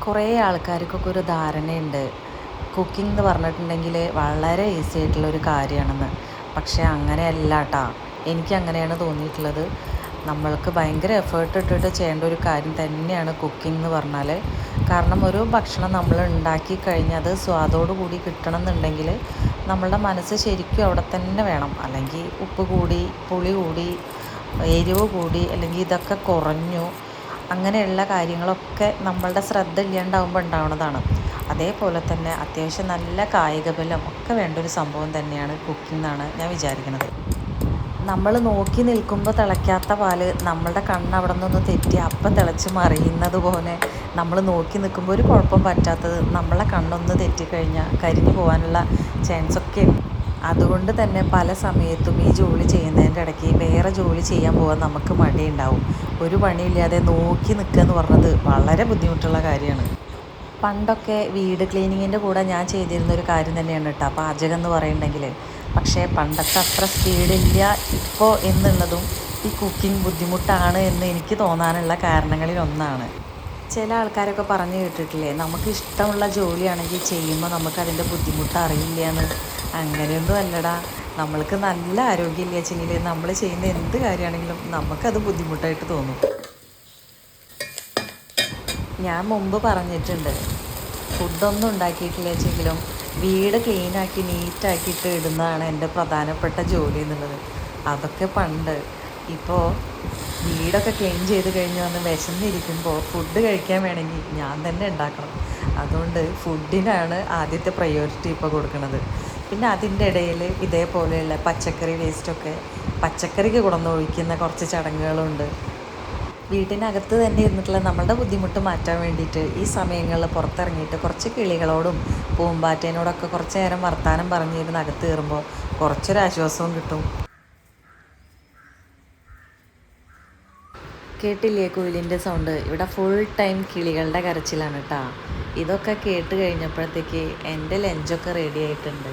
കുറേ ആൾക്കാർക്കൊക്കെ ഒരു ധാരണയുണ്ട് കുക്കിംഗ് എന്ന് പറഞ്ഞിട്ടുണ്ടെങ്കിൽ വളരെ ഈസി ആയിട്ടുള്ളൊരു കാര്യമാണെന്ന്. പക്ഷേ അങ്ങനെയല്ല കേട്ടോ. എനിക്ക് അങ്ങനെയാണ് തോന്നിയിട്ടുള്ളത്. നമ്മൾക്ക് ഭയങ്കര എഫേർട്ട് ഇട്ടിട്ട് ചെയ്യേണ്ട ഒരു കാര്യം തന്നെയാണ് കുക്കിംഗ് എന്ന് പറഞ്ഞാൽ. കാരണം ഒരു ഭക്ഷണം നമ്മൾ ഉണ്ടാക്കി കഴിഞ്ഞാൽ അത് സ്വാദോടു കൂടി കിട്ടണം എന്നുണ്ടെങ്കിൽ നമ്മളുടെ മനസ്സ് ശരിക്കും അവിടെ തന്നെ വേണം. അല്ലെങ്കിൽ ഉപ്പ് കൂടി, പുളി കൂടി, എരിവ് കൂടി, അല്ലെങ്കിൽ ഇതൊക്കെ കുറഞ്ഞു, അങ്ങനെയുള്ള കാര്യങ്ങളൊക്കെ നമ്മളുടെ ശ്രദ്ധ ഇല്ലാണ്ടാവുമ്പോൾ ഉണ്ടാവുന്നതാണ്. അതേപോലെ തന്നെ അത്യാവശ്യം നല്ല കായിക ബലം ഒക്കെ വേണ്ട ഒരു സംഭവം തന്നെയാണ് കുക്കിംഗ് എന്നാണ് ഞാൻ വിചാരിക്കുന്നത്. നമ്മൾ നോക്കി നിൽക്കുമ്പോൾ തിളയ്ക്കാത്ത പാല് നമ്മളുടെ കണ്ണ് അവിടെ നിന്നൊന്ന് തെറ്റി അപ്പം തിളച്ച് മറിയുന്നത് പോലെ നമ്മൾ നോക്കി നിൽക്കുമ്പോൾ ഒരു കുഴപ്പം പറ്റാത്തത് നമ്മളെ കണ്ണൊന്ന് തെറ്റിക്കഴിഞ്ഞാൽ കരിഞ്ഞു പോകാനുള്ള ചാൻസൊക്കെ ഉണ്ട്. അതുകൊണ്ട് തന്നെ പല സമയത്തും ഈ ജോലി ചെയ്യുന്നതിൻ്റെ ഇടയ്ക്ക് വേറെ ജോലി ചെയ്യാൻ പോകാൻ നമുക്ക് മടിയുണ്ടാവും. ഒരു പണിയില്ലാതെ നോക്കി നിൽക്കുക എന്ന് പറഞ്ഞത് വളരെ ബുദ്ധിമുട്ടുള്ള കാര്യമാണ്. പണ്ടൊക്കെ വീട് ക്ലീനിങ്ങിൻ്റെ കൂടെ ഞാൻ ചെയ്തിരുന്നൊരു കാര്യം തന്നെയാണ് കേട്ടോ പാചകം എന്ന് പറയുന്നുണ്ടെങ്കിൽ. പക്ഷേ പണ്ടത്തെ അത്ര സ്പീഡില്ല ഇപ്പോൾ എന്നുള്ളതും ഈ കുക്കിംഗ് ബുദ്ധിമുട്ടാണ് എന്ന് എനിക്ക് തോന്നാനുള്ള കാരണങ്ങളിലൊന്നാണ്. ചില ആൾക്കാരൊക്കെ പറഞ്ഞു കേട്ടിട്ടില്ലേ, നമുക്ക് ഇഷ്ടമുള്ള ജോലിയാണെങ്കിൽ ചെയ്യുമ്പോൾ നമുക്കതിൻ്റെ ബുദ്ധിമുട്ട് അറിയില്ല എന്ന്. അങ്ങനെയൊന്നും അല്ലടാ. നമ്മൾക്ക് നല്ല ആരോഗ്യമില്ല വെച്ചെങ്കിൽ നമ്മൾ ചെയ്യുന്ന എന്ത് കാര്യമാണെങ്കിലും നമുക്കത് ബുദ്ധിമുട്ടായിട്ട് തോന്നും. ഞാൻ മുമ്പ് പറഞ്ഞിട്ടുണ്ട്, ഫുഡൊന്നും ഉണ്ടാക്കിയിട്ടില്ല വെച്ചെങ്കിലും വീട് ക്ലീനാക്കി നീറ്റാക്കിയിട്ട് ഇടുന്നതാണ് എൻ്റെ പ്രധാനപ്പെട്ട ജോലി എന്നുള്ളത്. അതൊക്കെ പണ്ട്. ഇപ്പോൾ വീടൊക്കെ ക്ലീൻ ചെയ്ത് കഴിഞ്ഞ് വന്ന് വിശന്നിരിക്കുമ്പോൾ ഫുഡ് കഴിക്കാൻ വേണമെങ്കിൽ ഞാൻ തന്നെ ഉണ്ടാക്കണം. അതുകൊണ്ട് ഫുഡിനാണ് ആദ്യത്തെ പ്രയോറിറ്റി ഇപ്പോൾ കൊടുക്കുന്നത്. പിന്നെ അതിൻ്റെ ഇടയിൽ ഇതേപോലെയുള്ള പച്ചക്കറി വേസ്റ്റൊക്കെ പച്ചക്കറിക്ക് കൊണ്ടുവന്നൊഴിക്കുന്ന കുറച്ച് ചടങ്ങുകളുണ്ട്. വീട്ടിനകത്ത് തന്നെ ഇരുന്നിട്ടുള്ള നമ്മളുടെ ബുദ്ധിമുട്ട് മാറ്റാൻ വേണ്ടിയിട്ട് ഈ സമയങ്ങളിൽ പുറത്തിറങ്ങിയിട്ട് കുറച്ച് കിളികളോടും പൂമ്പാറ്റേനോടൊക്കെ കുറച്ച് നേരം വർത്തമാനം പറഞ്ഞിരുന്ന് അകത്ത് കയറുമ്പോൾ കുറച്ചൊരാശ്വാസവും കിട്ടും. കേട്ടില്ലേ കുയിലിൻ്റെ സൗണ്ട്? ഇവിടെ ഫുൾ ടൈം കിളികളുടെ കരച്ചിലാണ് കേട്ടോ. ഇതൊക്കെ കേട്ട് കഴിഞ്ഞപ്പോഴത്തേക്ക് എൻ്റെ ലഞ്ചൊക്കെ റെഡി ആയിട്ടുണ്ട്.